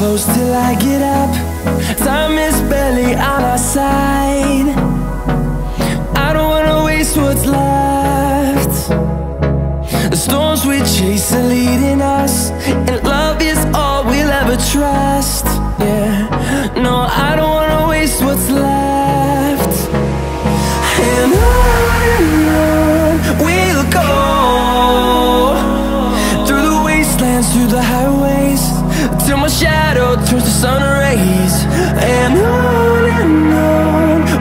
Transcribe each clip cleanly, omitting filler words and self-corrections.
close till I get up. Time is barely on our side. I don't wanna waste what's left. The storms we chase are leading us, and love is all we'll ever trust. Yeah, no, I don't wanna waste what's left. And on we'll go, through the wastelands, through the highways, till my shadow turns to sun rays. And on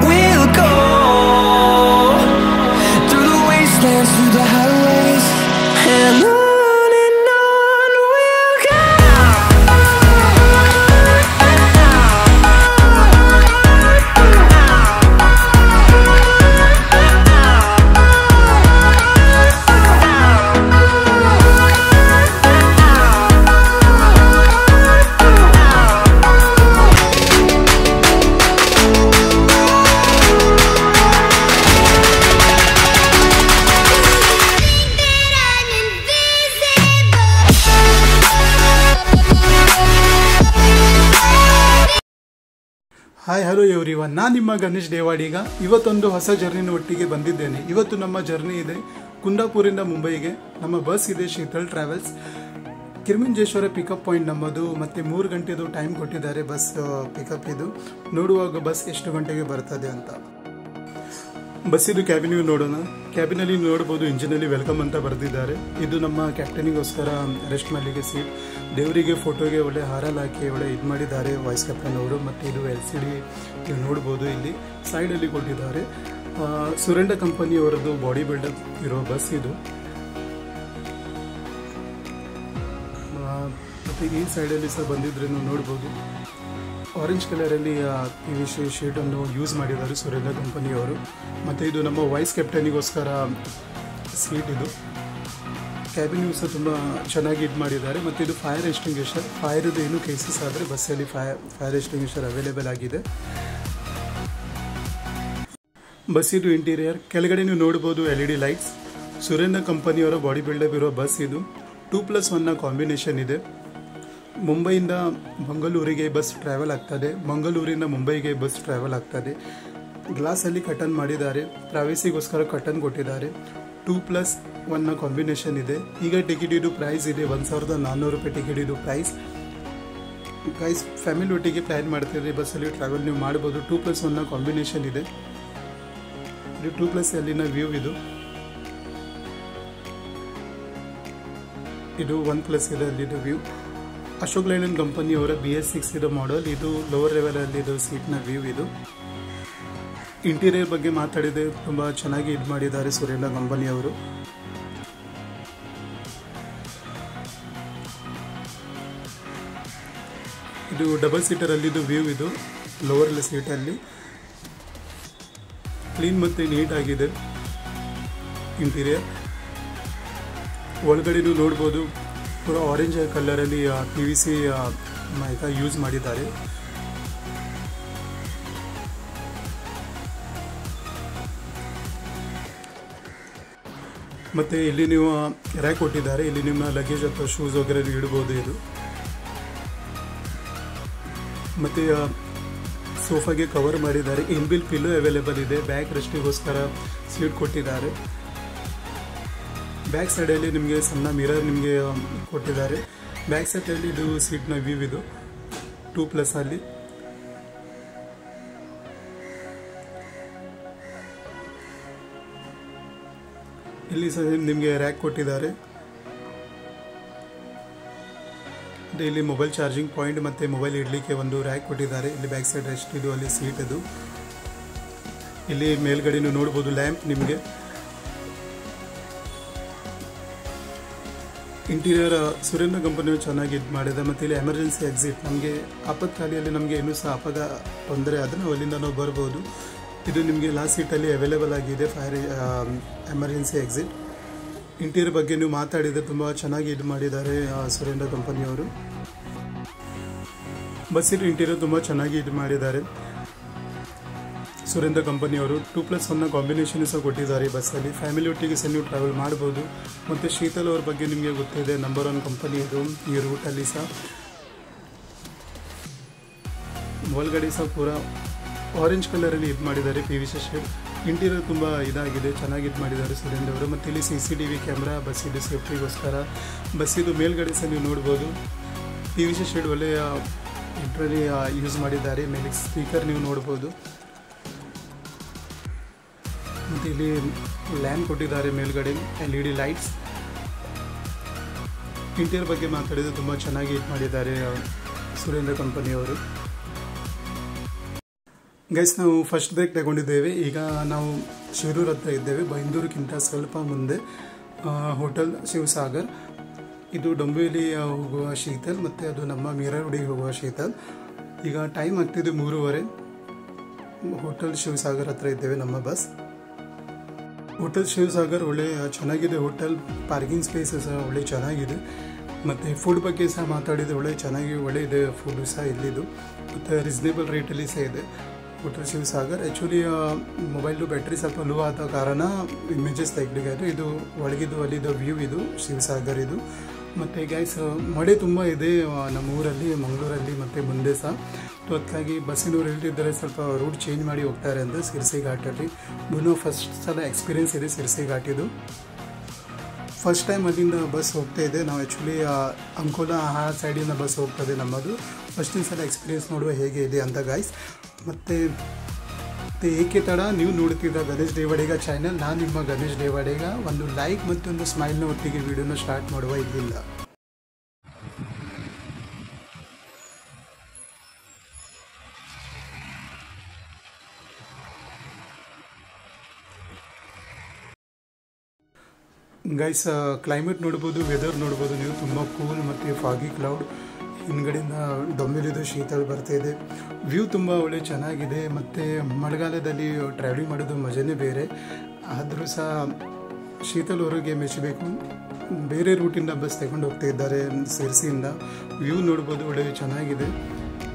we'll go, through the wastelands, through the highways, and on we'll go. Hi hello everyone, ನಾನು ನಿಮ್ಮ ಗಣೇಶ್ ದೇವಾಡಿಗ. ಇವತ್ತೊಂದು ಹೊಸ ಜರ್ನಿನ ಒಟ್ಟಿಗೆ ಬಂದಿದ್ದೇನೆ. ಇವತ್ತು ನಮ್ಮ journey ಇದೆ ಕುಂದಾಪುರಿಂದ ಮುಂಬೈಗೆ. ನಮ್ಮ ಬಸ್ ಇದೆ ಶೀತಲ್ ಟ್ರಾವೆಲ್ಸ್. ಕಿರ್ಮಿಂಜೇಶ್ವರ ಪಿಕಪ್ ಪಾಯಿಂಟ್ ನಮ್ಮದು. ಮತ್ತು 3 ಗಂಟೆದು ಟೈಮ್ ಕೊಟ್ಟಿದ್ದಾರೆ ಬಸ್ ಪಿಕಪ್ ಇದು. ನೋಡುವಾಗ ಬಸ್ ಎಷ್ಟು ಗಂಟೆಗೆ ಬರ್ತದೆ ಅಂತ. ಬಸ್ಸಿದು ಕ್ಯಾಬಿನ್ ನೋಡೋಣ. ಕ್ಯಾಬಿನಲ್ಲಿ ನೋಡ್ಬೋದು ಇಂಜಿನಲ್ಲಿ ವೆಲ್ಕಮ್ ಅಂತ ಬರೆದಿದ್ದಾರೆ. ಇದು ನಮ್ಮ ಕ್ಯಾಪ್ಟನಿಗೋಸ್ಕರ ರೆಸ್ಟ್ ಮಾಡಲಿಕ್ಕೆ ಸೀಟ್. ದೇವರಿಗೆ ಫೋಟೋಗೆ ಒಳ್ಳೆ ಹಾರಲ್ಲಿ ಹಾಕಿ ಒಳ್ಳೆ ಇದು ಮಾಡಿದ್ದಾರೆ ವಾಯ್ಸ್ ಕ್ಯಾಪ್ಟನ್ ಅವರು. ಮತ್ತು ಇದು LCD ನೀವು ನೋಡ್ಬೋದು, ಇಲ್ಲಿ ಸೈಡಲ್ಲಿ ಕೊಟ್ಟಿದ್ದಾರೆ. ಸುರೆಂಡ ಕಂಪನಿಯವರದ್ದು ಬಾಡಿ ಬಿಲ್ಡರ್ ಇರೋ ಬಸ್ ಇದು. ಮತ್ತು ಈ ಸೈಡಲ್ಲಿ ಸಹ ಬಂದಿದ್ರೆ ನೀವು ನೋಡ್ಬೋದು, ಆರೆಂಜ್ ಕಲರಲ್ಲಿ PVC ಶೀಟನ್ನು ಯೂಸ್ ಮಾಡಿದ್ದಾರೆ ಸುರೇಂದ್ರ ಕಂಪನಿಯವರು. ಮತ್ತು ಇದು ನಮ್ಮ ವಾಯ್ಸ್ ಕ್ಯಾಪ್ಟನಿಗೋಸ್ಕರ ಸೀಟ್ ಇದು. ಕ್ಯಾಬಿನ್ ಸಹ ತುಂಬ ಚೆನ್ನಾಗಿ ಇದು ಮಾಡಿದ್ದಾರೆ. ಮತ್ತು ಇದು ಫೈರ್ ಎಕ್ಸ್ಟಿಂಗ್ವಿಷರ್. ಫೈರ್ದು ಏನು ಕೇಸಸ್ ಆದರೆ ಬಸ್ಸಲ್ಲಿ ಫೈರ್ ಎಕ್ಸ್ಟಿಂಗ್ವಿಷರ್ ಅವೈಲೇಬಲ್ ಆಗಿದೆ. ಬಸ್ಸಿದು ಇಂಟೀರಿಯರ್ ಕೆಳಗಡೆ ನೀವು ನೋಡ್ಬೋದು LED ಲೈಟ್ಸ್. ಸುರೇಂದ್ರ ಕಂಪನಿಯವರ ಬಾಡಿ ಬಿಲ್ಡಪ್ ಇರೋ ಬಸ್ ಇದು. 2+1 ಕಾಂಬಿನೇಷನ್ ಇದೆ. ಮುಂಬೈಯಿಂದ ಮಂಗಳೂರಿಗೆ ಬಸ್ ಟ್ರಾವೆಲ್ ಆಗ್ತದೆ, ಮಂಗಳೂರಿಂದ ಮುಂಬೈಗೆ ಬಸ್ ಟ್ರಾವೆಲ್ ಆಗ್ತದೆ. ಗ್ಲಾಸಲ್ಲಿ ಕಟನ್ ಮಾಡಿದ್ದಾರೆ, ಪ್ರೈವಸಿಗೋಸ್ಕರ ಕಟನ್ ಕೊಟ್ಟಿದ್ದಾರೆ. 2+1 ಕಾಂಬಿನೇಷನ್ ಇದೆ. ಈಗ ಟಿಕೆಟ್ ಇದು ಪ್ರೈಸ್ ಇದೆ 1400 ರೂಪಾಯಿ ಟಿಕೆಟ್ ಇದು ಪ್ರೈಸ್. ಗೈಸ್, ಫ್ಯಾಮಿಲಿ ಒಟ್ಟಿಗೆ ಪ್ಲ್ಯಾನ್ ಮಾಡ್ತಿದ್ರೆ ಬಸ್ಸಲ್ಲಿ ಟ್ರಾವೆಲ್ ನೀವು ಮಾಡ್ಬೋದು. 2+1 ಕಾಂಬಿನೇಷನ್ ಇದೆ. ಇದು 2+ಅಲ್ಲಿನ ವ್ಯೂ ಇದು. ಇದು 1+ ಇದೆ ಅಲ್ಲಿದು ವ್ಯೂ. ಅಶೋಕ್ ಲೈಲ್ಯಾಂಡ್ ಕಂಪನಿಯವರ BS6 ಇದು ಮಾಡೆಲ್. ಇದು ಲೋವರ್ ಲೆವೆಲಲ್ಲಿ ಇದು ಸೀಟ್ನ ವ್ಯೂ ಇದು. ಇಂಟೀರಿಯರ್ ಬಗ್ಗೆ ಮಾತಾಡಿದೆ, ತುಂಬ ಚೆನ್ನಾಗಿ ಇದು ಮಾಡಿದ್ದಾರೆ ಸುರೇಂದ್ರ ಕಂಪನಿಯವರು. ಇದು ಡಬಲ್ ಸೀಟರಲ್ಲಿದ್ದು ವ್ಯೂ ಇದು. ಲೋವರ್ ಸೀಟಲ್ಲಿ ಕ್ಲೀನ್ ಮತ್ತು ನೀಟ್ ಆಗಿದೆ ಇಂಟೀರಿಯರ್. ಒಳಗಡೆ ನೀವು ನೋಡ್ಬೋದು, ಪೂರ ಆರೆಂಜ್ ಕಲರಲ್ಲಿ PVC ಯೂಸ್ ಮಾಡಿದ್ದಾರೆ. ಮತ್ತು ಇಲ್ಲಿ ನೀವು ರ್ಯಾಕ್ ಕೊಟ್ಟಿದ್ದಾರೆ. ಇಲ್ಲಿ ನಿಮ್ಮ ಲಗೇಜ್ ಅಥವಾ ಶೂಸ್ ವಗೇರೆ ಇಡ್ಬೋದು ಇದು. ಮತ್ತು ಸೋಫಾಗೆ ಕವರ್ ಮಾಡಿದ್ದಾರೆ. ಇನ್ಬಿಲ್ ಪಿಲ್ಲೋ ಅವೈಲೇಬಲ್ ಇದೆ. ಬ್ಯಾಕ್ ರೆಸ್ಟಿಗೋಸ್ಕರ ಸೀಟ್ ಕೊಟ್ಟಿದ್ದಾರೆ. ಬ್ಯಾಕ್ ಸೈಡಲ್ಲಿ ನಿಮಗೆ ಸಣ್ಣ ಮಿರರ್ ನಿಮಗೆ ಕೊಟ್ಟಿದ್ದಾರೆ. ಬ್ಯಾಕ್ ಸೈಡಲ್ಲಿ ಇದು ಸೀಟ್ನ ವ್ಯೂ ಇದು 2+ಅಲ್ಲಿ. ಇಲ್ಲಿ ಸಹ ನಿಮಗೆ ರ್ಯಾಕ್ ಕೊಟ್ಟಿದ್ದಾರೆ. ಇಲ್ಲಿ ಮೊಬೈಲ್ ಚಾರ್ಜಿಂಗ್ ಪಾಯಿಂಟ್ ಮತ್ತು ಮೊಬೈಲ್ ಇಡಲಿಕ್ಕೆ ಒಂದು ರ್ಯಾಕ್ ಕೊಟ್ಟಿದ್ದಾರೆ. ಇಲ್ಲಿ ಬ್ಯಾಕ್ ಸೈಡ್ ರೆಸ್ಟ್ ಇದು, ಅಲ್ಲಿ ಸೀಟ್ ಇದು. ಇಲ್ಲಿ ಮೇಲ್ಗಡೆ ನೀವು ನೋಡ್ಬೋದು ಲ್ಯಾಂಪ್ ನಿಮಗೆ. ಇಂಟೀರಿಯರ್ ಸುರೇಂದ್ರ ಕಂಪನಿಯು ಚೆನ್ನಾಗಿ ಇದು ಮಾಡಿದೆ. ಮತ್ತು ಇಲ್ಲಿ ಎಮರ್ಜೆನ್ಸಿ ಎಕ್ಸಿಟ್, ನಮಗೆ ಆಪತ್ಕಾಲಿಯಲ್ಲಿ ನಮಗೆ ಇನ್ನೂ ಸಹ ತೊಂದರೆ ಆದರೆ ನಾವು ಅಲ್ಲಿಂದ ನಾವು ಬರ್ಬೋದು. ಇದು ನಿಮಗೆ ಲಾಸ್ಟ್ ಸೀಟಲ್ಲಿ ಅವೈಲೇಬಲ್ ಆಗಿದೆ ಫೈರ್ ಎಮರ್ಜೆನ್ಸಿ ಎಕ್ಸಿಟ್. ಇಂಟೀರಿಯರ್ ಬಗ್ಗೆ ನೀವು ಮಾತಾಡಿದರೆ ತುಂಬ ಚೆನ್ನಾಗಿ ಇದು ಮಾಡಿದ್ದಾರೆ ಸುರೇಂದ್ರ ಕಂಪನಿಯವರು. ಬಸ್ಸಿನ ಇಂಟೀರಿಯರ್ ತುಂಬ ಚೆನ್ನಾಗಿ ಇದು ಮಾಡಿದ್ದಾರೆ ಸುರೇಂದ್ರ ಕಂಪನಿಯವರು. 2+1 ಕಾಂಬಿನೇಷನ್ ಸಹ ಕೊಟ್ಟಿದ್ದಾರೆ ಬಸ್ಸಲ್ಲಿ. ಫ್ಯಾಮಿಲಿ ಒಟ್ಟಿಗೆ ಸಹ ನೀವು ಟ್ರಾವೆಲ್ ಮಾಡ್ಬೋದು. ಮತ್ತು ಶೀತಲ್ ಅವ್ರ ಬಗ್ಗೆ ನಿಮಗೆ ಗೊತ್ತಿದೆ, ನಂಬರ್ 1 ಕಂಪನಿ ಇದು ಈ ರೂಟಲ್ಲಿ ಸಹ. ಒಳಗಡೆ ಸಹ ಪೂರ ಆರೆಂಜ್ ಕಲರಲ್ಲಿ ಇದು ಮಾಡಿದ್ದಾರೆ PVC ಶೇಡ್. ಇಂಟೀರಿಯರ್ ತುಂಬ ಇದಾಗಿದೆ, ಚೆನ್ನಾಗಿ ಇದು ಮಾಡಿದ್ದಾರೆ ಸುರೇಂದ್ರ ಅವರು. ಮತ್ತು ಇಲ್ಲಿ CCTV ಕ್ಯಾಮ್ರಾ ಬಸ್ಸಿದು ಸೇಫ್ಟಿಗೋಸ್ಕರ. ಬಸ್ಸಿದು ಮೇಲ್ಗಡೆ ಸಹ ನೀವು ನೋಡ್ಬೋದು PVC ಶೇಡ್ ಒಳ್ಳೆಯ ಇಂಟ್ರಲ್ಲಿ ಯೂಸ್ ಮಾಡಿದ್ದಾರೆ. ಮೇಲೆ ಸ್ಪೀಕರ್ ನೀವು ನೋಡ್ಬೋದು. ಮತ್ತು ಇಲ್ಲಿ ಲ್ಯಾಂಪ್ ಕೊಟ್ಟಿದ್ದಾರೆ ಮೇಲ್ಗಡೆ, LED ಲೈಟ್ಸ್. ಇಂಟೀರಿಯರ್ ಬಗ್ಗೆ ಮಾತಾಡಿದರೆ ತುಂಬ ಚೆನ್ನಾಗಿ ಇದು ಮಾಡಿದ್ದಾರೆ ಸುರೇಂದ್ರ ಕಂಪನಿಯವರು. ಗೈಸ್, ನಾವು ಫಸ್ಟ್ ಬ್ರೇಕ್ ತಗೊಂಡಿದ್ದೇವೆ. ಈಗ ನಾವು ಶಿರೂರ್ ಹತ್ರ ಇದ್ದೇವೆ, ಬೈಂದೂರಿಗಿಂತ ಸ್ವಲ್ಪ ಮುಂದೆ ಹೋಟೆಲ್ ಶಿವಸಾಗರ್. ಇದು ಡೊಂಬಿವಲಿ ಹೋಗುವ ಶೀತಲ್, ಮತ್ತು ಅದು ನಮ್ಮ ಮೀರಾಗುಡಿಗೆ ಹೋಗುವ ಶೀತಲ್. ಈಗ ಟೈಮ್ ಆಗ್ತಿದೆ 3:15. ಹೋಟೆಲ್ ಶಿವಸಾಗರ್ ಹತ್ರ ಇದ್ದೇವೆ ನಮ್ಮ ಬಸ್. ಹೋಟೆಲ್ ಶಿವಸಾಗರ್ ಒಳ್ಳೆ ಚೆನ್ನಾಗಿದೆ ಹೋಟೆಲ್. ಪಾರ್ಕಿಂಗ್ ಸ್ಪೇಸ್ ಸಹ ಒಳ್ಳೆ ಚೆನ್ನಾಗಿದೆ. ಮತ್ತು ಫುಡ್ ಬಗ್ಗೆ ಸಹ ಮಾತಾಡಿದರೆ ಒಳ್ಳೆ ಇದೆ ಫುಡ್ ಸಹ ಇಲ್ಲಿದು. ಮತ್ತು ರೀಸನೇಬಲ್ ರೇಟಲ್ಲಿ ಸಹ ಇದೆ hotel Sivasagar. Actually mobile battery ಸ್ವಲ್ಪ ಲೋ ಆದ ಕಾರಣ ಇಮೇಜಸ್ ತೆಗೆದಿದ್ದಾರೆ. ಇದು ಒಳಗಿದ್ದು ಅಲ್ಲಿದ್ದು ವ್ಯೂ ಇದು ಶಿವಸಾಗರ್ ಇದು. ಮತ್ತು ಗೈಸ್, ಮಳೆ ತುಂಬ ಇದೆ ನಮ್ಮ ಊರಲ್ಲಿ, ಮಂಗಳೂರಲ್ಲಿ ಮತ್ತು ಮುಂದೆ ಸಹ. ಅದಕ್ಕಾಗಿ ಬಸ್ಸಿನವ್ರು ಹೇಳ್ತಿದ್ದಾರೆ ಸ್ವಲ್ಪ ರೂಟ್ ಚೇಂಜ್ ಮಾಡಿ ಹೋಗ್ತಾರೆ ಅಂತ ಸಿರ್ಸಿ ಘಾಟಲ್ಲಿ. ಫಸ್ಟ್ ಸಲ ಎಕ್ಸ್ಪೀರಿಯೆನ್ಸ್ ಇದೆ ಸಿರ್ಸಿ ಘಾಟಿದು. ಫಸ್ಟ್ ಟೈಮ್ ಅಲ್ಲಿಂದ ಬಸ್ ಹೋಗ್ತಾ ಇದೆ. ನಾವು ಆ್ಯಕ್ಚುಲಿ ಅಂಕೋಲಾ ಆ ಸೈಡಿಂದ ಬಸ್ ಹೋಗ್ತದೆ ನಮ್ಮದು. ಫಸ್ಟಿನ ಸಲ ಎಕ್ಸ್ಪೀರಿಯೆನ್ಸ್ ನೋಡುವ ಹೇಗೆ ಇದೆ ಅಂತ ಗೈಸ್. ಮತ್ತು ಏಕೆ ತಡ, ನೀವು ನೋಡ್ತಿದ್ದ ಗಣೇಶ್ ದೇವಾಡಿಗ ಚಾನಲ್. ನಾನು ನಿಮ್ಮ ಗಣೇಶ್ ದೇವಾಡಿಗ. ಒಂದು ಲೈಕ್ ಮತ್ತು ಒಂದು ಸ್ಮೈಲ್ನ ಒಟ್ಟಿಗೆ ವಿಡಿಯೋನ ಸ್ಟಾರ್ಟ್ ಮಾಡುವ ಇಲ್ಲಿಂದ. ಗೈಸ್, ಕ್ಲೈಮೇಟ್ ನೋಡ್ಬೋದು, ವೆದರ್ ನೋಡ್ಬೋದು ನೀವು. ತುಂಬ ಕೂಲ್ ಮತ್ತು ಫಾಗಿ ಕ್ಲೌಡ್. ಹಿಂದ್ಗಡೆಯಿಂದ ಡೊಂಬಿಲಿದು ಶೀತಲ್ ಬರ್ತಾಯಿದೆ. ವ್ಯೂ ತುಂಬ ಒಳ್ಳೆ ಚೆನ್ನಾಗಿದೆ. ಮತ್ತು ಮಳೆಗಾಲದಲ್ಲಿ ಟ್ರಾವೆಲಿಂಗ್ ಮಾಡೋದು ಮಜನೇ ಬೇರೆ. ಆದರೂ ಸಹ ಶೀತಲ್ ಅವರಿಗೆ ಮೆಚ್ಚಬೇಕು. ಬೇರೆ ರೂಟಿಂದ ಬಸ್ ತಗೊಂಡು ಹೋಗ್ತಾ ಇದ್ದಾರೆ ಸಿರ್ಸಿಯಿಂದ. ವ್ಯೂ ನೋಡ್ಬೋದು, ಒಳ್ಳೆ ಚೆನ್ನಾಗಿದೆ.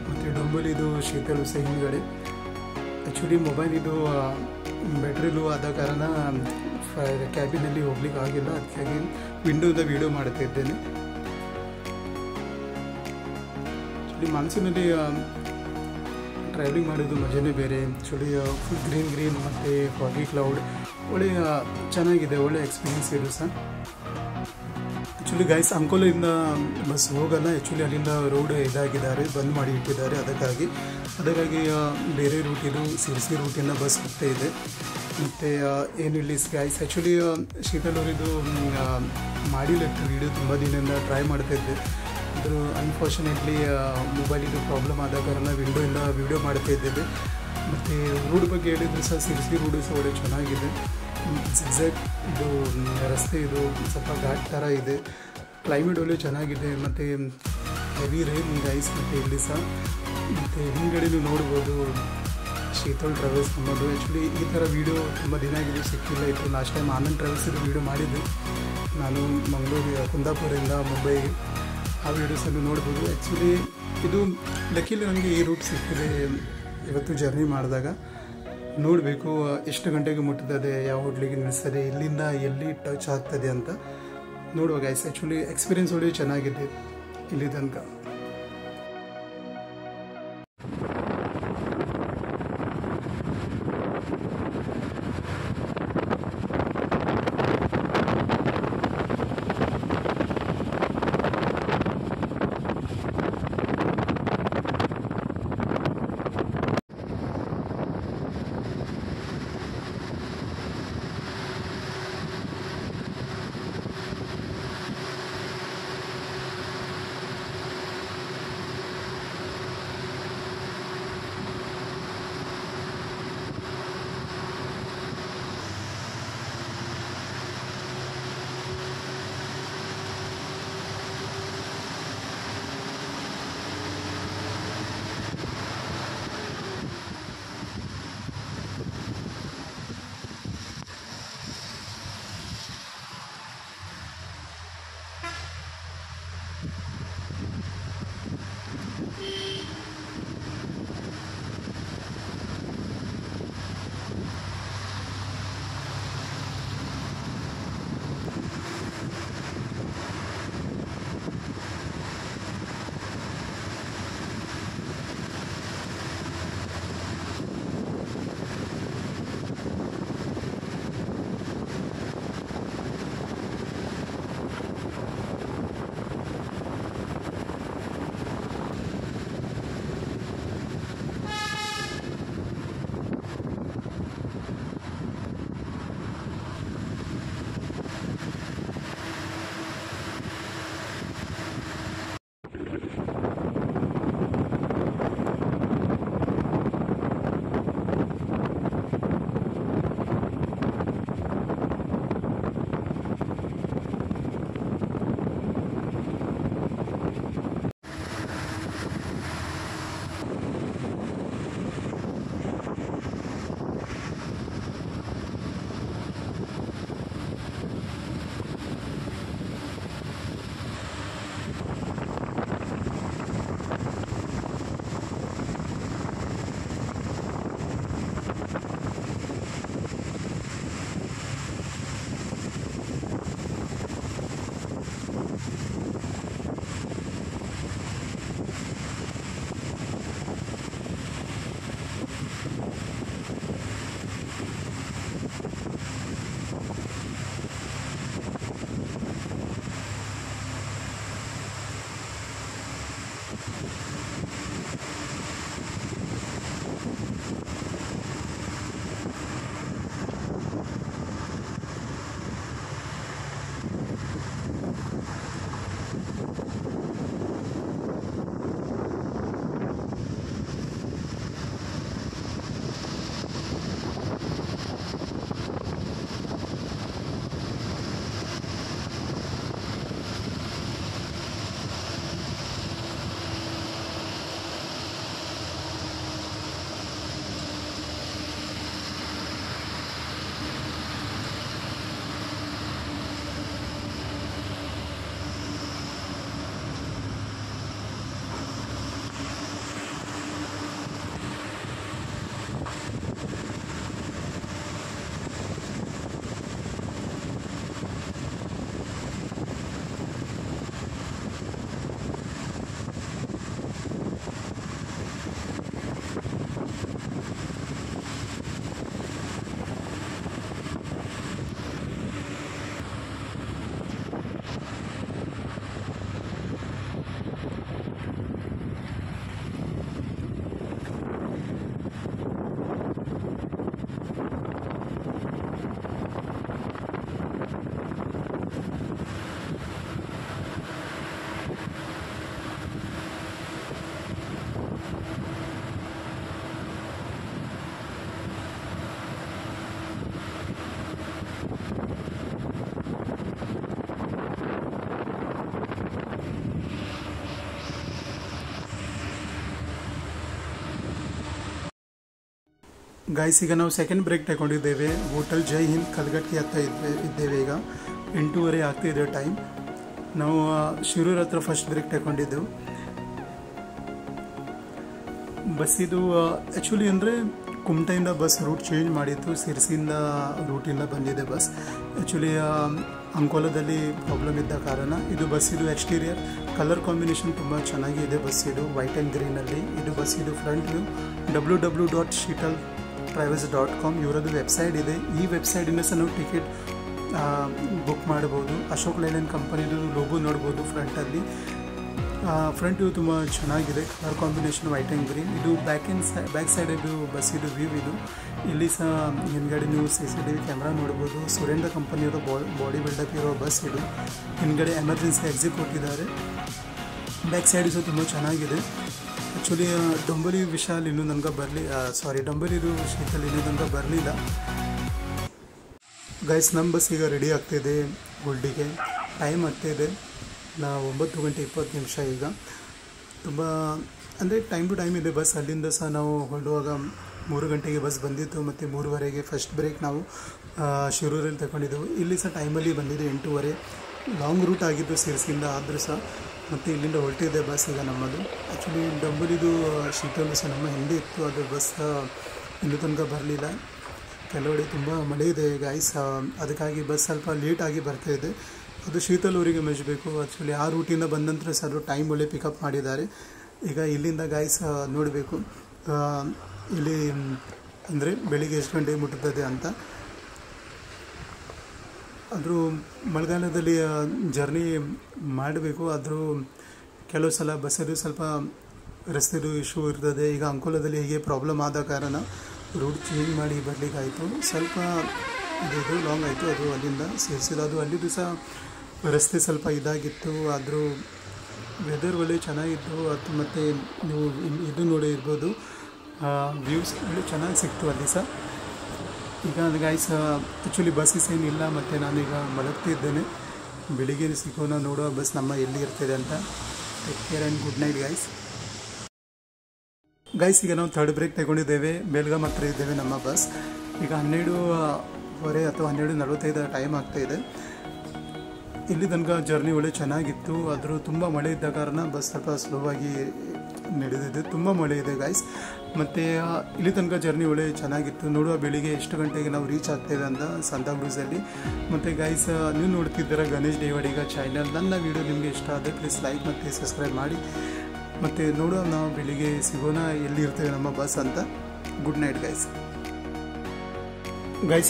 ಮತ್ತು ಡೊಂಬಿಲಿದು ಶೀತಲ್ ಸಹ ಹಿಂದ್ಗಡೆ. ಆ್ಯಕ್ಚುಲಿ ಮೊಬೈಲಿದು ಬ್ಯಾಟ್ರಿ ಲೋ ಆದ ಕಾರಣ ಕ್ಯಾಬಿನಲ್ಲಿ ಹೋಗ್ಲಿಕ್ಕೆ ಆಗಿಲ್ಲ. ಅದಕ್ಕಾಗಿ ವಿಂಡೋದ ವೀಡಿಯೋ ಮಾಡ್ತಾ ಇದ್ದೇನೆ. ಆ್ಯಕ್ಚುಲಿ ಮಾನ್ಸೂನಲ್ಲಿ ಟ್ರಾವೆಲಿಂಗ್ ಮಾಡೋದು ಮಜನೇ ಬೇರೆ. ಆ್ಯಕ್ಚುಲಿ ಫುಲ್ ಗ್ರೀನ್ ಮತ್ತು ಫಾಗಿ ಕ್ಲೌಡ್ ಒಳ್ಳೆಯ ಚೆನ್ನಾಗಿದೆ. ಒಳ್ಳೆ ಎಕ್ಸ್ಪೀರಿಯನ್ಸ್ ಇದು ಸಹ. ಆ್ಯಕ್ಚುಲಿ ಗೈಸ್, ಅಂಕೋಲಿಂದ ಬಸ್ ಹೋಗಲ್ಲ. ಆ್ಯಕ್ಚುಲಿ ಅಲ್ಲಿಂದ ರೋಡ್ ಇದಾಗಿದ್ದಾರೆ, ಬಂದ್ ಮಾಡಿ ಇಟ್ಟಿದ್ದಾರೆ. ಅದಕ್ಕಾಗಿ ಬೇರೆ ರೂಟ್ ಇದು ಸಿರ್ಸಿ ರೂಟಿಂದ ಬಸ್ ಹೋಗ್ತಾ ಇದೆ. ಮತ್ತು ಏನು ಇಲ್ಲಿ ಗೈಸ್, ಆ್ಯಕ್ಚುಲಿ ಶೀತಲ್ ಅವರಿದು ಮಾಡಿಲ್ಲತ್ತು ವೀಡಿಯೋ. ತುಂಬ ದಿನದಿಂದ ಟ್ರೈ ಮಾಡ್ತಾಯಿದ್ದೆ. ಆದರೂ ಅನ್ಫಾರ್ಚುನೇಟ್ಲಿ ಮೊಬೈಲಿದು ಪ್ರಾಬ್ಲಮ್ ಆದ ಕಾರಣ ವಿಂಡೋಯಿಂದ ವೀಡಿಯೋ ಮಾಡ್ತಾ ಇದ್ದೇವೆ. ಮತ್ತು ರೂಡ್ ಬಗ್ಗೆ ಹೇಳಿದ್ರು ಸಹ ಸಿರ್ಸಿ ರೂಡು ಸಹ ಒಳ್ಳೆ ಚೆನ್ನಾಗಿದೆ. ಜಿಗ್ಜ್ಯಾಗ್ ಇದು ರಸ್ತೆ, ಇದು ಸ್ವಲ್ಪ ಘಾಟ್ ಥರ ಇದೆ. ಕ್ಲೈಮೇಟ್ ಒಳ್ಳೆ ಚೆನ್ನಾಗಿದೆ. ಮತ್ತು ಹೆವಿ ರೈನ್ ಗೈಸ್. ಮತ್ತು ಇಲ್ಲಿ ಸಹ ಮತ್ತು ಹಿಂದ್ಗಡೆ ನೋಡ್ಬೋದು ಶೀತಲ್ ಟ್ರಾವೆಲ್ಸ್ ನಮ್ಮದು. ಆ್ಯಕ್ಚುಲಿ ಈ ಥರ ವೀಡಿಯೋ ತುಂಬ ದಿನ ಆಗಿದೆ, ಸಿಕ್ಕಿಲ್ಲ. ಇತ್ತು ಲಾಸ್ಟ್ ಟೈಮ್ ಆನಂದ್ ಟ್ರಾವೆಲ್ಸಿದು ವೀಡಿಯೋ ಮಾಡಿದ್ದೆ ನಾನು, ಮಂಗಳೂರು ಕುಂದಾಪುರದಿಂದ ಮುಂಬೈಗೆ. ಆ ವೀಡಿಯೋಸನ್ನು ನೋಡ್ಬೋದು. ಆ್ಯಕ್ಚುಲಿ ಇದು ಲಕ್ಕಿಲಿ ನನಗೆ ಈ ರೂಟ್ ಸಿಕ್ಕಿದೆ ಇವತ್ತು ಜರ್ನಿ ಮಾಡಿದಾಗ. ನೋಡಬೇಕು ಎಷ್ಟು ಗಂಟೆಗೆ ಮುಟ್ತದೆ, ಯಾವ ಹೋಟ್ಲಿಗೆ ನಿಲ್ಲಿಸ್ತದೆ, ಇಲ್ಲಿಂದ ಎಲ್ಲಿ ಟಚ್ ಆಗ್ತದೆ ಅಂತ ನೋಡುವ ಗೈಸ್. ಆ್ಯಕ್ಚುಲಿ ಎಕ್ಸ್ಪೀರಿಯೆನ್ಸ್ ಒಳ್ಳೆ ಚೆನ್ನಾಗಿದೆ ಇಲ್ಲಿ ತನಕ. ಗೈಸ್ ಈಗ ನಾವು ಸೆಕೆಂಡ್ ಬ್ರೇಕ್ ತಗೊಂಡಿದ್ದೇವೆ. ಹೋಟೆಲ್ ಜೈ ಹಿಂದ್ ಕಲ್ಗಟ್ಟಿ ಹತ್ರ ಇದ್ದೇವೆ. ಈಗ 8:30 ಆಗ್ತಿದೆ ಟೈಮ್. ನಾವು ಶಿರೂರ್ ಹತ್ರ ಫಸ್ಟ್ ಬ್ರೇಕ್ ತಗೊಂಡಿದ್ದೆವು. ಬಸ್ಸಿದು ಆ್ಯಕ್ಚುಲಿ ಅಂದರೆ ಕುಮಟಯಿಂದ ಬಸ್ ರೂಟ್ ಚೇಂಜ್ ಮಾಡಿತ್ತು. ಸಿರ್ಸಿಯಿಂದ ರೂಟಿಂದ ಬಂದಿದೆ ಬಸ್. ಆ್ಯಕ್ಚುಲಿ ಅಂಕೋಲದಲ್ಲಿ ಪ್ರಾಬ್ಲಮ್ ಇದ್ದ ಕಾರಣ ಇದು ಬಸ್ಸಿದು ಎಕ್ಸ್ಟೀರಿಯರ್ ಕಲರ್ ಕಾಂಬಿನೇಷನ್ ತುಂಬ ಚೆನ್ನಾಗಿದೆ. ಬಸ್ಸಿದು ವೈಟ್ ಆ್ಯಂಡ್ ಗ್ರೀನಲ್ಲಿ ಇದು ಬಸ್ಸಿದು ಫ್ರಂಟ್ ವ್ಯೂ. www.shitaltravels.com ಇವರದ್ದು ವೆಬ್ಸೈಟ್ ಇದೆ. ಈ ವೆಬ್ಸೈಟಿಂದ ಸಹ ನಾವು ಟಿಕೆಟ್ ಬುಕ್ ಮಾಡ್ಬೋದು. ಅಶೋಕ್ ಲೈಲ್ಯಾಂಡ್ ಕಂಪನಿದು ಲೋಗೋ ನೋಡ್ಬೋದು ಫ್ರಂಟಲ್ಲಿ. ಫ್ರಂಟ್ ವ್ಯೂ ತುಂಬ ಚೆನ್ನಾಗಿದೆ. Colour combination white and green. ಇದು ಬ್ಯಾಕ್ ಸೈಡ್ ಇದು ಬಸ್ಸಿದು ವ್ಯೂ ಇದು. ಇಲ್ಲಿ ಸಹ ಹಿಂದ್ಗಡೆ ನೀವು CCTV ಕ್ಯಾಮ್ರಾ ನೋಡ್ಬೋದು. ಸುರೇಂದ್ರ ಕಂಪನಿಯವರ ಬಾಡಿ ಬಿಲ್ಡಪ್ ಇರೋ ಬಸ್ ಇದು. ಹಿಂದ್ಗಡೆ ಎಮರ್ಜೆನ್ಸಿ ಎಕ್ಸಿಟ್ ಕೊಟ್ಟಿದ್ದಾರೆ. ಬ್ಯಾಕ್ ಸೈಡ್ ಸಹ ತುಂಬ ಚೆನ್ನಾಗಿದೆ. ಆ್ಯಕ್ಚುಲಿ ಡೊಂಬಲಿ ವಿಶಾಲ್ ಇನ್ನೂ ನನಗೆ ಡೊಂಬಲಿದು ಶೀತಲ್ ಇನ್ನೂ ನನಗೆ ಬರಲಿಲ್ಲ. ಗೈಸ್ ನಮ್ಮ ಬಸ್ ಈಗ ರೆಡಿ ಆಗ್ತಿದೆ ಗುಡ್ಡಿಗೆ. ಟೈಮ್ ಆಗ್ತಾಯಿದೆ 9:20 ಈಗ. ತುಂಬ ಅಂದರೆ ಟೈಮ್ ಟು ಟೈಮ್ ಇದೆ ಬಸ್. ಅಲ್ಲಿಂದ ಸಹ ನಾವು ಹೊರಡುವಾಗ 3 ಗಂಟೆಗೆ ಬಸ್ ಬಂದಿತ್ತು ಮತ್ತು 3:30ಗೆ ಫಸ್ಟ್ ಬ್ರೇಕ್ ನಾವು ಶಿರೂರಲ್ಲಿ ತಗೊಂಡಿದ್ದೆವು. ಇಲ್ಲಿ ಸಹ ಟೈಮಲ್ಲಿ ಬಂದಿದೆ 8:30. ಲಾಂಗ್ ರೂಟ್ ಆಗಿದ್ದು ಸಿರ್ಸಿಯಿಂದ ಆದರೂ ಸಹ. ಮತ್ತು ಇಲ್ಲಿಂದ ಹೊರಟಿದೆ ಬಸ್ ಈಗ ನಮ್ಮದು. ಆ್ಯಕ್ಚುಲಿ ಡಂಬಲಿದು ಶೀತಲು ಸಹ ನಮ್ಮ ಹಿಂದೆ ಇತ್ತು. ಅದು ಬಸ್ ಇನ್ನೂ ತನಕ ಬರಲಿಲ್ಲ. ಕೆಲವೆಡೆ ತುಂಬ ಮಳೆ ಇದೆ ಗೈಸ್. ಅದಕ್ಕಾಗಿ ಬಸ್ ಸ್ವಲ್ಪ ಲೇಟಾಗಿ ಬರ್ತಾಯಿದೆ. ಅದು ಶೀತಲೂರಿಗೆ ಮೆಚ್ಚಬೇಕು. ಆ್ಯಕ್ಚುಲಿ ಆ ರೂಟಿಂದ ಬಂದ ನಂತರ ಸರ್ ಟೈಮ್ ಒಳ್ಳೆ ಪಿಕಪ್ ಮಾಡಿದ್ದಾರೆ. ಈಗ ಇಲ್ಲಿಂದ ಗೈಸ್ ನೋಡಬೇಕು ಇಲ್ಲಿ ಅಂದರೆ ಬೆಳಿಗ್ಗೆ ಎಷ್ಟು ಗಂಟೆಗೆ ಮುಟ್ಟುತ್ತದೆ ಅಂತ. ಆದರೂ ಮಳೆಗಾಲದಲ್ಲಿ ಜರ್ನಿ ಮಾಡಬೇಕು. ಆದರೂ ಕೆಲವು ಸಲ ಬಸ್ಸದು ಸ್ವಲ್ಪ ರಸ್ತೆದು ಇಶ್ಯೂ ಇರ್ತದೆ. ಈಗ ಅಂಕೋಲದಲ್ಲಿ ಹೀಗೆ ಪ್ರಾಬ್ಲಮ್ ಆದ ಕಾರಣ ರೂಟ್ ಚೇಂಜ್ ಮಾಡಿ ಬರಲಿಕ್ಕಾಯಿತು. ಸ್ವಲ್ಪ ಇದು ಲಾಂಗ್ ಆಯಿತು. ಅದು ಅಲ್ಲಿಂದ ಸೇರಿಸಿಲ್ಲ. ಅದು ಅಲ್ಲಿದ್ದು ಸಹ ರಸ್ತೆ ಸ್ವಲ್ಪ ಇದಾಗಿತ್ತು. ಆದರೂ ವೆದರ್ ಒಳ್ಳೆ ಚೆನ್ನಾಗಿತ್ತು. ಅದು ಮತ್ತು ನೀವು ಇದು ನೋಡಿ ಇರ್ಬೋದು, ವ್ಯೂಸ್ ಒಳ್ಳೆ ಚೆನ್ನಾಗಿ ಸಿಕ್ತು ಅಲ್ಲಿ ಸಹ. ಈಗ ಗೈಸ್ ಆ್ಯಕ್ಚುಲಿ ಬಸ್ಸಸ್ ಏನಿಲ್ಲ ಮತ್ತು ನಾನೀಗ ಮಲಗ್ತಿದ್ದೇನೆ. ಬೆಳಿಗ್ಗೆ ಸಿಗೋಣ, ನೋಡುವ ಬಸ್ ನಮ್ಮ ಎಲ್ಲಿ ಇರ್ತದೆ ಅಂತ. Take care and good night guys. ಈಗ ನಾವು ಥರ್ಡ್ ಬ್ರೇಕ್ ತಗೊಂಡಿದ್ದೇವೆ. ಬೆಳಗಾಂ ಹತ್ರ ಇದ್ದೇವೆ ನಮ್ಮ ಬಸ್. ಈಗ 12:15 ಅಥವಾ 12:45 ಟೈಮ್ ಆಗ್ತಾಯಿದೆ. ಇಲ್ಲಿ ತನಕ ಜರ್ನಿ ಒಳ್ಳೆ ಚೆನ್ನಾಗಿತ್ತು. ಆದರೂ ತುಂಬ ಮಳೆ ಇದ್ದ ಕಾರಣ ಬಸ್ ಸ್ವಲ್ಪ ಸ್ಲೋ ಆಗಿ ನಡೆದಿದೆ. ತುಂಬ ಮಳೆ ಇದೆ ಗೈಸ್. ಮತ್ತು ಇಲ್ಲಿ ತನಕ ಜರ್ನಿ ಒಳ್ಳೆ ಚೆನ್ನಾಗಿತ್ತು. ನೋಡುವ ಬೆಳಿಗ್ಗೆ ಎಷ್ಟು ಗಂಟೆಗೆ ನಾವು ರೀಚ್ ಆಗ್ತೇವೆ ಅಂತ ಸಂತಾಕ್ರೂಸಲ್ಲಿ. ಮತ್ತು ಗೈಸ್ ನೀವು ನೋಡ್ತಿದ್ದೀರ ಗಣೇಶ್ ದೇವಾಡಿಗ ಚಾನಲ್. ನನ್ನ ವೀಡಿಯೋ ನಿಮಗೆ ಇಷ್ಟ ಆದರೆ ಪ್ಲೀಸ್ ಲೈಕ್ ಮತ್ತು ಸಬ್ಸ್ಕ್ರೈಬ್ ಮಾಡಿ. ಮತ್ತು ನೋಡುವ ನಾವು ಬೆಳಿಗ್ಗೆ ಸಿಗೋಣ ಎಲ್ಲಿ ಇರ್ತೇವೆ ನಮ್ಮ ಬಸ್ ಅಂತ. Good night guys.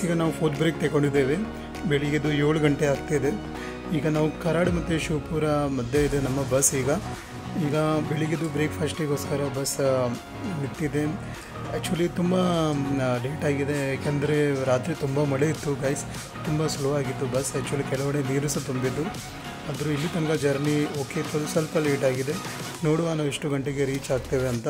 ಈಗ ನಾವು ಫೋರ್ತ್ ಬ್ರೇಕ್ ತಗೊಂಡಿದ್ದೇವೆ. ಬೆಳಿಗ್ಗೆದು 7 ಗಂಟೆ ಆಗ್ತಾಯಿದೆ. ಈಗ ನಾವು ಕರಾಡ್ ಮತ್ತು ಶಿವಪುರ ಮಧ್ಯೆ ಇದೆ ನಮ್ಮ ಬಸ್. ಈಗ ಬೆಳಿಗ್ಗೆದು ಬ್ರೇಕ್ಫಾಸ್ಟಿಗೋಸ್ಕರ ಬಸ್ ನಿಂತಿದೆ. ಆ್ಯಕ್ಚುಲಿ ತುಂಬ ಲೇಟ್ ಆಗಿದೆ. ಯಾಕೆಂದರೆ ರಾತ್ರಿ ತುಂಬ ಮಳೆ ಇತ್ತು ಗೈಸ್. ತುಂಬ ಸ್ಲೋ ಆಗಿತ್ತು ಬಸ್. ಆ್ಯಕ್ಚುಲಿ ಕೆಲವೆಡೆ ನೀರು ಸಹ ತುಂಬಿದ್ದು. ಆದರೂ ಇಲ್ಲಿ ತನಕ ಜರ್ನಿ ಓಕೆ ಇತ್ತು. ಸ್ವಲ್ಪ ಲೇಟ್ ಆಗಿದೆ. ನೋಡುವ ನಾವು ಎಷ್ಟು ಗಂಟೆಗೆ ರೀಚ್ ಆಗ್ತೇವೆ ಅಂತ.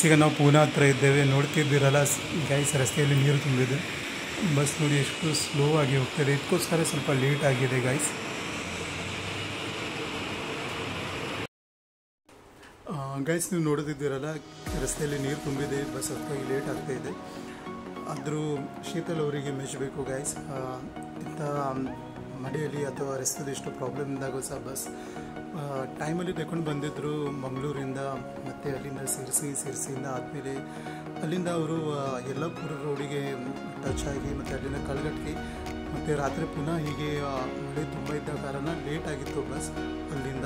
ಈಗ ನಾವು ಪೂನಾ ಹತ್ರ ಇದ್ದೇವೆ. ನೋಡ್ತಿದ್ದೀರಲ್ಲ ಗೈಸ್, ರಸ್ತೆಯಲ್ಲಿ ನೀರು ತುಂಬಿದೆ. ಬಸ್ ನೋಡಿ ಎಷ್ಟು ಸ್ಲೋ ಆಗಿ ಹೋಗ್ತದೆ. ಇದಕ್ಕೋಸ್ಕರ ಸ್ವಲ್ಪ ಲೇಟ್ ಆಗಿದೆ ಗೈಸ್ ನೀವು ನೋಡೋದಿದ್ದೀರಲ್ಲ, ರಸ್ತೆಯಲ್ಲಿ ನೀರು ತುಂಬಿದೆ, ಬಸ್ ಹತ್ತೋಗಿ ಲೇಟ್ ಆಗ್ತಾ ಇದೆ. ಆದರೂ ಶೀತಲ್ ಅವರಿಗೆ ಮೆಚ್ಚಬೇಕು ಗೈಸ್. ಇಂಥ ಮಳೆಯಲ್ಲಿ ಅಥವಾ ರಸ್ತೆದು ಎಷ್ಟು ಪ್ರಾಬ್ಲಮ್ದಾಗೂ ಸಹ ಬಸ್ ಟೈಮಲ್ಲಿ ತಗೊಂಡು ಬಂದಿದ್ದರು ಮಂಗಳೂರಿಂದ. ಮತ್ತು ಅಲ್ಲಿಂದ ಸಿರ್ಸಿಯಿಂದ ಆದಮೇಲೆ ಅಲ್ಲಿಂದ ಅವರು ಯಲ್ಲಾಪುರ ರೋಡಿಗೆ ಟಚ್ ಆಗಿ ಮತ್ತು ಅಲ್ಲಿಂದ ಕಳಗಟ್ಟಿಗೆ ಮತ್ತು ರಾತ್ರಿ ಪುನಃ ಹೀಗೆ ಮಳೆ ತುಂಬ ಇದ್ದ ಕಾರಣ ಲೇಟ್ ಆಗಿತ್ತು ಬಸ್ ಅಲ್ಲಿಂದ.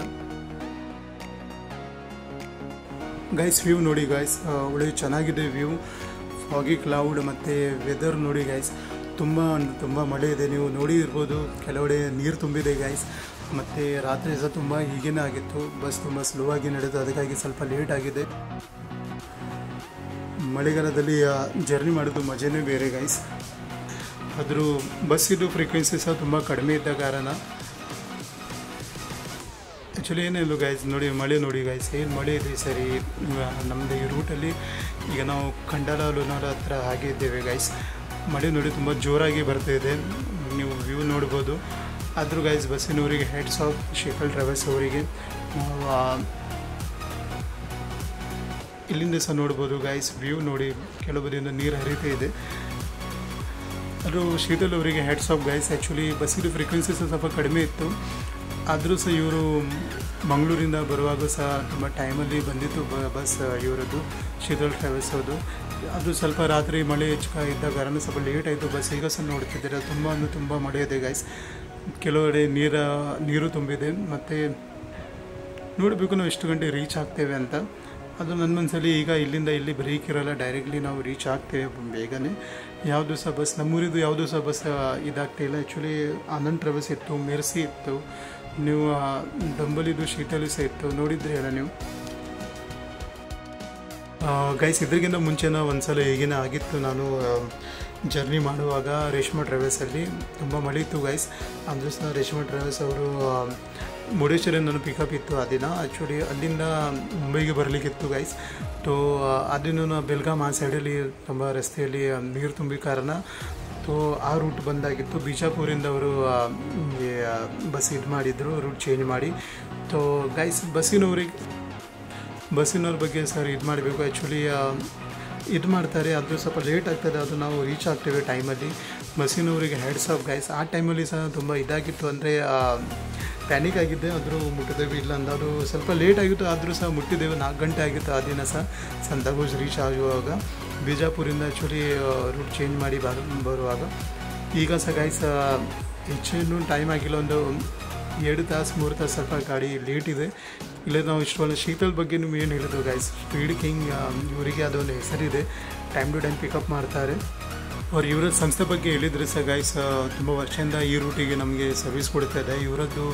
ಗೈಸ್ ವ್ಯೂ ನೋಡಿ ಗೈಸ್, ಒಳ್ಳೆ ಚೆನ್ನಾಗಿದೆ ವ್ಯೂ. ಫಾಗಿ ಕ್ಲೌಡ್ ಮತ್ತು ವೆದರ್ ನೋಡಿ ಗೈಸ್, ತುಂಬ ಮಳೆ ಇದೆ. ನೀವು ನೋಡಿ ಇರ್ಬೋದು, ಕೆಲವೆಡೆ ನೀರು ತುಂಬಿದೆ ಗೈಸ್. ಮತ್ತು ರಾತ್ರಿ ಸಹ ತುಂಬ ಹೀಗೇನೇ ಆಗಿತ್ತು. ಬಸ್ ತುಂಬ ಸ್ಲೋ ಆಗಿ ನಡೆದು, ಅದಕ್ಕಾಗಿ ಸ್ವಲ್ಪ ಲೇಟ್ ಆಗಿದೆ. ಮಳೆಗಾಲದಲ್ಲಿ ಜರ್ನಿ ಮಾಡೋದು ಮಜಾನೇ ಬೇರೆ ಗೈಸ್. ಆದರೂ ಬಸ್ಸಿದು ಫ್ರೀಕ್ವೆನ್ಸಿ ಸಹ ತುಂಬ ಕಡಿಮೆ ಇದ್ದ ಕಾರಣ ಆ್ಯಕ್ಚುಲಿ ಏನಿಲ್ಲ ಗೈಸ್. ನೋಡಿ ಮಳೆ ನೋಡಿ ಗೈಸ್, ಏನು ಮಳೆ ಇದೆ ಸರಿ. ನಮ್ಮದು ಈ ರೂಟಲ್ಲಿ ಈಗ ನಾವು ಖಂಡಾಲ ಲೋನಾರ ಹತ್ರ ಹಾಗೆ ಇದ್ದೇವೆ ಗೈಸ್. ಮಳೆ ನೋಡಿ ತುಂಬ ಜೋರಾಗಿ ಬರ್ತಾಯಿದೆ, ನೀವು ವ್ಯೂ ನೋಡ್ಬೋದು. ಆದರೂ ಗೈಸ್ ಬಸ್ಸಿನವರಿಗೆ ಹೆಡ್ಸ್ ಆಫ್, ಶೀತಲ್ ಟ್ರಾವೆಲ್ಸ್ ಅವರಿಗೆ. ಇಲ್ಲಿಂದ ಸಹ ನೋಡ್ಬೋದು ಗೈಸ್, ವ್ಯೂ ನೋಡಿ, ಕೆಲವೊಂದಿಂದ ನೀರು ಹರಿತಾ ಇದೆ. ಅದು ಶೀತಲ್ ಅವರಿಗೆ ಹೆಡ್ಸ್ ಆಫ್ ಗೈಸ್. ಆ್ಯಕ್ಚುಲಿ ಬಸ್ಸಿದು ಫ್ರೀಕ್ವೆನ್ಸಿ ಸಹ ಸ್ವಲ್ಪ ಕಡಿಮೆ ಇತ್ತು, ಆದರೂ ಸಹ ಇವರು ಮಂಗಳೂರಿಂದ ಬರುವಾಗ ಸಹ ತುಂಬ ಟೈಮಲ್ಲಿ ಬಂದಿತ್ತು ಬಸ್ ಇವರದ್ದು, ಶೀತಲ್ ಟ್ರಾವೆಲ್ಸ್ ಅವ್ರದ್ದು. ಅದು ಸ್ವಲ್ಪ ರಾತ್ರಿ ಮಳೆ ಇದ್ದ ಕಾರಣ ಸ್ವಲ್ಪ ಲೇಟ್ ಆಯಿತು ಬಸ್. ಈಗ ಸಹ ನೋಡ್ತಿದ್ದೀರ ತುಂಬ ಮಳೆ ಇದೆ ಗೈಸ್. ಕೆಲವೆಡೆ ನೀರು ತುಂಬಿದೆ. ಮತ್ತು ನೋಡಬೇಕು ನಾವು ಎಷ್ಟು ಗಂಟೆ ರೀಚ್ ಆಗ್ತೇವೆ ಅಂತ. ಅದು ನನ್ನ ಮನಸ್ಸಲ್ಲಿ ಈಗ ಇಲ್ಲಿಂದ ಇಲ್ಲಿ ಬ್ರೇಕ್ ಇರೋಲ್ಲ, ಡೈರೆಕ್ಟ್ಲಿ ನಾವು ರೀಚ್ ಆಗ್ತೇವೆ ಬೇಗನೆ. ಯಾವುದು ಸಹ ಬಸ್, ನಮ್ಮೂರಿದು ಯಾವುದು ಸಹ ಬಸ್ ಇದಾಗ್ತಾಯಿಲ್ಲ. ಆ್ಯಕ್ಚುಲಿ ಆನಂದ್ ಟ್ರಾವೆಲ್ಸ್ ಇತ್ತು, ಮೆರ್ಸಿ ಇತ್ತು, ನೀವು ಡಂಬಲಿದು ಶೀತಲ್ ಸಹ ಇತ್ತು, ನೋಡಿದ್ರಿ ಅಲ್ಲ ನೀವು ಗೈಸ್. ಇದ್ರಿಗಿಂತ ಮುಂಚೆನ ಒಂದ್ಸಲ ಹೇಗೇನೆ ಆಗಿತ್ತು. ನಾನು ಜರ್ನಿ ಮಾಡುವಾಗ ರೇಷ್ಮಾ ಟ್ರಾವೆಲ್ಸಲ್ಲಿ ತುಂಬ ಮಳೆ ಇತ್ತು ಗೈಸ್. ಅಂದರೂ ಸಹ ರೇಷ್ಮಾ ಟ್ರಾವೆಲ್ಸ್ ಅವರು ಮುರುಡೇಶ್ವರ ನನ್ನ ಪಿಕಪ್ ಇತ್ತು ಆ ದಿನ. ಆ್ಯಕ್ಚುಲಿ ಅಲ್ಲಿಂದ ಮುಂಬೈಗೆ ಬರಲಿಕ್ಕಿತ್ತು ಗೈಸ್. ಆ ದಿನ ಬೆಲ್ಗಾಮ್ ಆ ಸೈಡಲ್ಲಿ ತುಂಬ ರಸ್ತೆಯಲ್ಲಿ ನೀರು ತುಂಬಿ ಕಾರಣ ಆ ರೂಟ್ ಬಂದಾಗಿತ್ತು. ಬಿಜಾಪುರಿಂದ ಅವರು ಬಸ್ ಮಾಡಿದರು, ರೂಟ್ ಚೇಂಜ್ ಮಾಡಿ. ಗೈಸ್ ಬಸ್ಸಿನವ್ರ ಬಗ್ಗೆ ಸರ್ ಮಾಡಬೇಕು. ಆ್ಯಕ್ಚುಲಿ ಮಾಡ್ತಾರೆ, ಅದು ಸ್ವಲ್ಪ ಲೇಟ್ ಆಗ್ತದೆ, ಅದು ನಾವು ರೀಚ್ ಆಗ್ತೇವೆ ಟೈಮಲ್ಲಿ. ಬಸ್ಸಿನವರಿಗೆ ಹೆಡ್ಸ್ ಆಫ್ ಗೈಸ್. ಆ ಟೈಮಲ್ಲಿ ಸಹ ತುಂಬ ಇದಾಗಿತ್ತು, ಅಂದರೆ ಪ್ಯಾನಿಕ್ ಆಗಿದ್ದೆ. ಆದರೂ ಮುಟ್ಟಿದ್ದೇವೆ, ಇಲ್ಲ ಅಂದರು ಸ್ವಲ್ಪ ಲೇಟ್ ಆಗಿತ್ತು, ಆದರೂ ಸಹ ಮುಟ್ಟಿದ್ದೇವೆ. 4 ಗಂಟೆ ಆಗಿತ್ತು ಆ ದಿನ ಸಹ ಸಂತಾಗೋಜ್ ರೀಚ್ ಆಗುವಾಗ. ಬಿಜಾಪುರಿಂದ ಆ್ಯಕ್ಚುಲಿ ರೂಟ್ ಚೇಂಜ್ ಮಾಡಿ ಬರುವಾಗ. ಈಗ ಸಹ ಗೈಸ್ ಹೆಚ್ಚೇನು ಟೈಮ್ ಆಗಿಲ್ಲ, ಒಂದು 2 ತಾಸು 3 ತಾಸು ಸ್ವಲ್ಪ ಗಾಡಿ ಲೇಟ್ ಇದೆ. ಇಲ್ಲ ನಾವು ಇಷ್ಟೊಂದು ಶೀತಲ್ ಬಗ್ಗೆ ನೀವು ಏನು ಹೇಳಿದ್ರು ಗೈಸ್, ಸ್ಪೀಡ್ ಕಿಂಗ್ ಇವರಿಗೆ ಅದೊಂದು ಹೆಸರಿದೆ, ಟೈಮ್ ಟು ಟೈಮ್ ಪಿಕಪ್ ಮಾಡ್ತಾರೆ. ಅವ್ರು ಇವರ ಸಂಸ್ಥೆ ಬಗ್ಗೆ ಹೇಳಿದರೆ ಸಹ ಗೈಸ್, ತುಂಬ ವರ್ಷದಿಂದ ಈ ರೂಟಿಗೆ ನಮಗೆ ಸರ್ವಿಸ್ ಕೊಡ್ತಾ ಇದೆ. ಇವರದ್ದು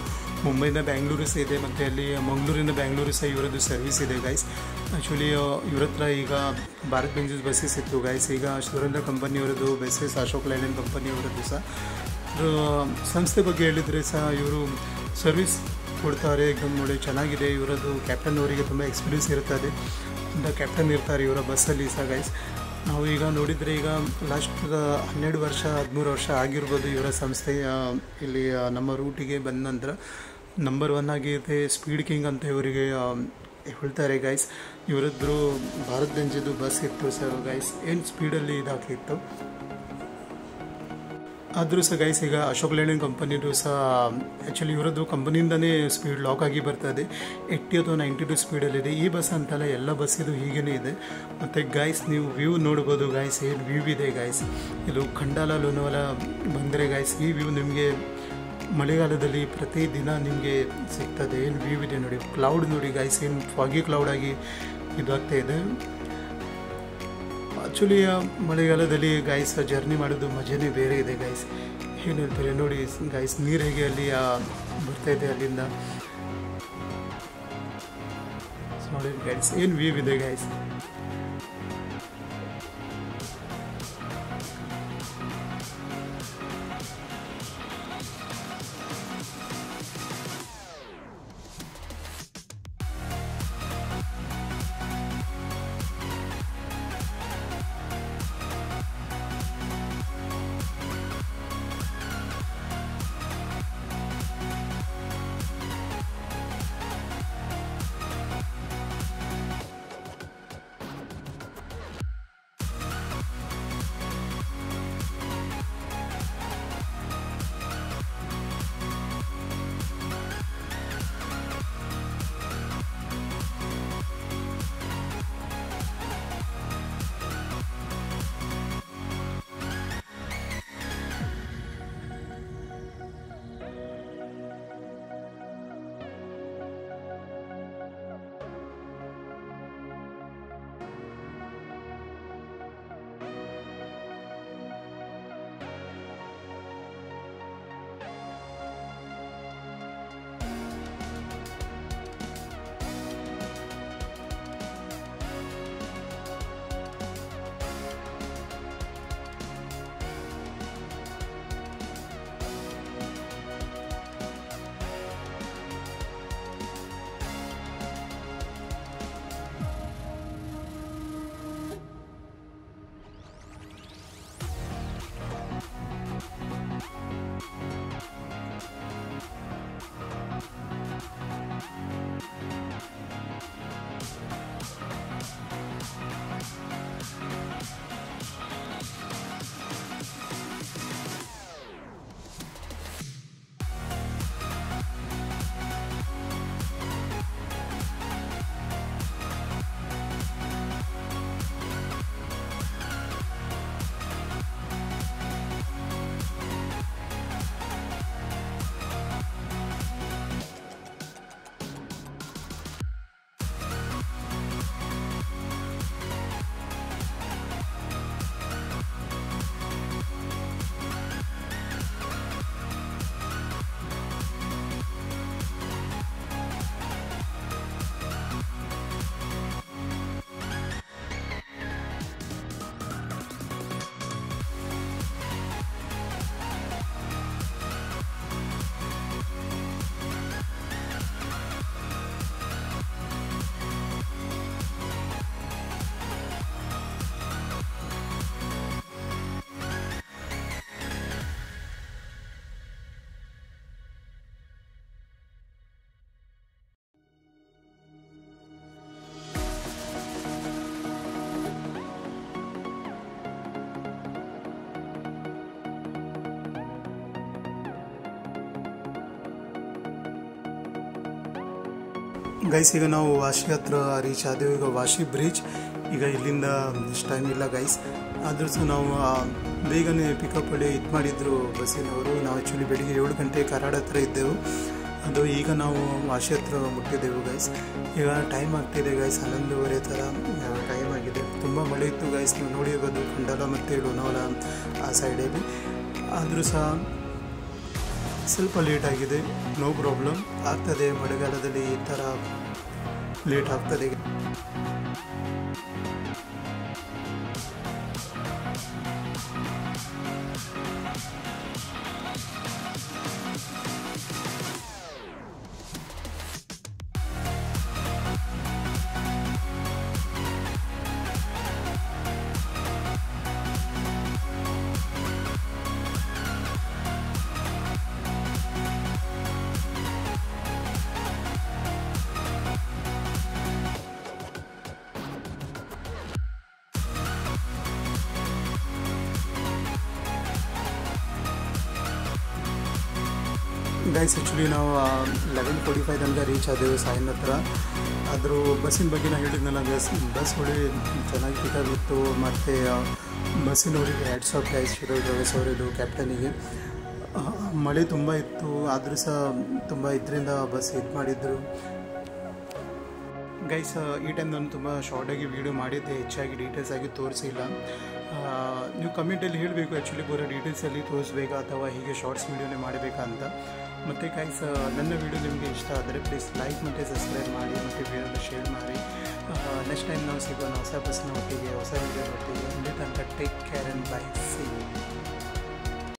ಮುಂಬೈಯಿಂದ ಬ್ಯಾಂಗ್ಳೂರು ಸಹ ಇದೆ, ಮತ್ತು ಅಲ್ಲಿ ಮಂಗಳೂರಿಂದ ಬ್ಯಾಂಗ್ಳೂರು ಸಹ ಇವರದ್ದು ಸರ್ವಿಸ್ ಇದೆ ಗೈಸ್. ಆ್ಯಕ್ಚುಲಿ ಇವ್ರ ಹತ್ರ ಈಗ ಭಾರತ್ ಬೆಂಜಸ್ ಬಸ್ಸಸ್ ಇತ್ತು ಗೈಸ್. ಈಗ ಸುರೇಂದ್ರ ಕಂಪನಿಯವರದ್ದು ಬಸ್ಸಸ್, ಅಶೋಕ್ ಲೈಲ್ಯಾಂಡ್ ಕಂಪನಿಯವರದ್ದು ಸಹ. ಸಂಸ್ಥೆ ಬಗ್ಗೆ ಹೇಳಿದರೆ ಸಹ ಇವರು ಸರ್ವಿಸ್ ಕೊಡ್ತಾರೆ, ಎಕ್ದಮ್ ನೋಡಿ ಚೆನ್ನಾಗಿದೆ. ಇವರದ್ದು ಕ್ಯಾಪ್ಟನ್ ಅವರಿಗೆ ತುಂಬ ಎಕ್ಸ್ಪೀರಿಯನ್ಸ್ ಇರ್ತದೆ ಅಂತ ಕ್ಯಾಪ್ಟನ್ ಇರ್ತಾರೆ ಇವರ ಬಸ್ಸಲ್ಲಿ ಸಹ ಗೈಸ್. ನಾವು ಈಗ ನೋಡಿದರೆ ಈಗ ಲಾಸ್ಟ್ 12 ವರ್ಷ 13 ವರ್ಷ ಆಗಿರ್ಬೋದು ಇವರ ಸಂಸ್ಥೆ ಇಲ್ಲಿ ನಮ್ಮ ರೂಟಿಗೆ ಬಂದ ನಂತರ ನಂಬರ್ 1 ಆಗಿದೆ. ಸ್ಪೀಡ್ ಕಿಂಗ್ ಅಂತ ಇವರಿಗೆ ಹೇಳ್ತಾರೆ ಗೈಸ್. ಇವರದ್ದು ಭಾರತ್ ಬೆಂಜದು ಬಸ್ ಇತ್ತು ಸರ್ ಗೈಸ್, ಏನು ಸ್ಪೀಡಲ್ಲಿ ಇದಾಗ್ತಿತ್ತು. ಆದರೂ ಸಹ ಗೈಸ್ ಈಗ ಅಶೋಕ್ ಲೈಲ್ಯಾಂಡ್ ಕಂಪನಿದು ಸಹ ಆ್ಯಕ್ಚುಲಿ ಇವರದ್ದು ಕಂಪನಿಯಿಂದನೇ ಸ್ಪೀಡ್ ಲಾಕ್ ಆಗಿ ಬರ್ತದೆ. 80 ಅಥವಾ 92 ಸ್ಪೀಡಲ್ಲಿದೆ. ಈ ಬಸ್ ಅಂತಲ್ಲ, ಎಲ್ಲ ಬಸ್ ಇದು ಹೀಗೇ ಇದೆ. ಮತ್ತು ಗೈಸ್ ನೀವು ವ್ಯೂ ನೋಡ್ಬೋದು ಗೈಸ್, ಏನು ವ್ಯೂ ಇದೆ ಗೈಸ್. ಇದು ಖಂಡಾಲ ಲೋನಾವಾಲ ಬಂದರೆ ಗೈಸ್, ಈ ವ್ಯೂ ನಿಮಗೆ ಮಳೆಗಾಲದಲ್ಲಿ ಪ್ರತಿದಿನ ನಿಮಗೆ ಸಿಗ್ತದೆ. ಏನು ವ್ಯೂ ಇದೆ ನೋಡಿ, ಕ್ಲೌಡ್ ನೋಡಿ ಗೈಸ್, ಏನು ಫಾಗಿ ಕ್ಲೌಡ್ ಆಗಿ ಇದಾಗ್ತಾ ಇದೆ. ಆ್ಯಕ್ಚುಲಿ ಮಳೆಗಾಲದಲ್ಲಿ ಗೈಸ್ ಜರ್ನಿ ಮಾಡೋದು ಮಜಾನೇ ಬೇರೆ ಇದೆ ಗೈಸ್. ಏನು ಹೇಳ್ತಾರೆ ನೋಡಿ ಗೈಸ್, ನೀರು ಹೇಗೆ ಅಲ್ಲಿ ಬರ್ತಾಯಿದೆ ಅಲ್ಲಿಂದ ನೋಡಿ ಗೈಸ್, ಏನು ವ್ಯೂ ಇದೆ ಗೈಸ್. ಗೈಸ್ ಈಗ ನಾವು ವಾಶಿ ಹತ್ರ ರೀಚ್ ಆದೆವು. ಈಗ ವಾಶಿ ಬ್ರಿಡ್ಜ್ ಈಗ ಇಲ್ಲಿಂದ ಇಷ್ಟು ಟೈಮ್ ಇಲ್ಲ ಗೈಸ್. ಆದರೂ ಸಹ ನಾವು ಬೇಗನೆ ಪಿಕಪ್ ಮಾಡಿ ಇದು ಮಾಡಿದ್ರು ಬಸ್ಸಿನವರು. ನಾವು ಆ್ಯಕ್ಚುಲಿ ಬೆಳಿಗ್ಗೆ 7 ಗಂಟೆ ಕರಾಡ ಹತ್ರ ಇದ್ದೆವು. ಅದು ಈಗ ನಾವು ವಾಶಿ ಹತ್ರ ಮುಟ್ಟಿದ್ದೆವು ಗೈಸ್. ಈಗ ಟೈಮ್ ಆಗ್ತಿದೆ ಗೈಸ್, 11:30 ಥರ ಟೈಮ್ ಆಗಿದೆ. ತುಂಬ ಮಳೆ ಇತ್ತು ಗೈಸ್, ನೀವು ನೋಡಿರ್ಬೋದು ಖಂಡಾಲ ಮತ್ತು ಲೋನಾವಾಲ ಆ ಸೈಡಲ್ಲಿ. ಆದರೂ ಸಹ ಸ್ವಲ್ಪ ಲೇಟ್ ಆಗಿದೆ. ನೋ ಪ್ರಾಬ್ಲಮ್, ಆಗ್ತದೆ. ಮಳೆಗಾಲದಲ್ಲಿ ಈ ಥರ ಲೇಟ್ ಆಗ್ತದೆ. ಗೈಸ್ ಆ್ಯಕ್ಚುಲಿ ನಾವು 11:45 ತನಕ ರೀಚ್ ಆದೆವು ಸಾಯಿನ ಹತ್ರ. ಆದರೂ ಬಸ್ಸಿನ ಬಗ್ಗೆ ನಾನು ಹೇಳಿದ್ನಲ್ಲ ಗೈಸ್, ಬಸ್ ನೋಡಿ ಚೆನ್ನಾಗಿ ಪಿಕಾಗಿತ್ತು. ಮತ್ತು ಬಸ್ಸಿನವರಿಗೆ hats off guys, Shirol drivers ಅವರಿದು ಕ್ಯಾಪ್ಟನಿಗೆ. ಮಳೆ ತುಂಬ ಇತ್ತು, ಆದರೂ ಸಹ ತುಂಬ ಇದರಿಂದ ಬಸ್ ಇದು ಮಾಡಿದ್ರು ಗೈಸ್. ಈ ಟೈಮ್ ನಾನು ತುಂಬ ಶಾರ್ಟಾಗಿ ವೀಡಿಯೋ ಮಾಡಿದ್ದೆ, ಹೆಚ್ಚಾಗಿ ಡೀಟೇಲ್ಸ್ ಆಗಿ ತೋರಿಸಿಲ್ಲ. ನೀವು ಕಮೆಂಟಲ್ಲಿ ಹೇಳಬೇಕು ಆ್ಯಕ್ಚುಲಿ ಪೂರ ಡೀಟೇಲ್ಸಲ್ಲಿ ತೋರಿಸ್ಬೇಕಾ ಅಥವಾ ಹೀಗೆ ಶಾರ್ಟ್ಸ್ ವೀಡಿಯೋನೇ ಮಾಡಬೇಕಾ ಅಂತ. ಮತ್ತು ಗೈಸ್ ನನ್ನ ವೀಡಿಯೋ ನಿಮಗೆ ಇಷ್ಟ ಆದರೆ ಪ್ಲೀಸ್ ಲೈಕ್ ಮತ್ತು ಸಬ್ಸ್ಕ್ರೈಬ್ ಮಾಡಿ ಮತ್ತು ವೀಡಿಯೋನ ಶೇರ್ ಮಾಡಿ. ನೆಕ್ಸ್ಟ್ ಟೈಮ್ ನಾವು ಸಿಗೋಣ ಹೊಸ ಬಸ್ನ ಒಟ್ಟಿಗೆ, ಹೊಸ ವೀಡಿಯೋ ಒಟ್ಟಿಗೆ. ಅಲ್ಲಿ ತನಕ take care and by. C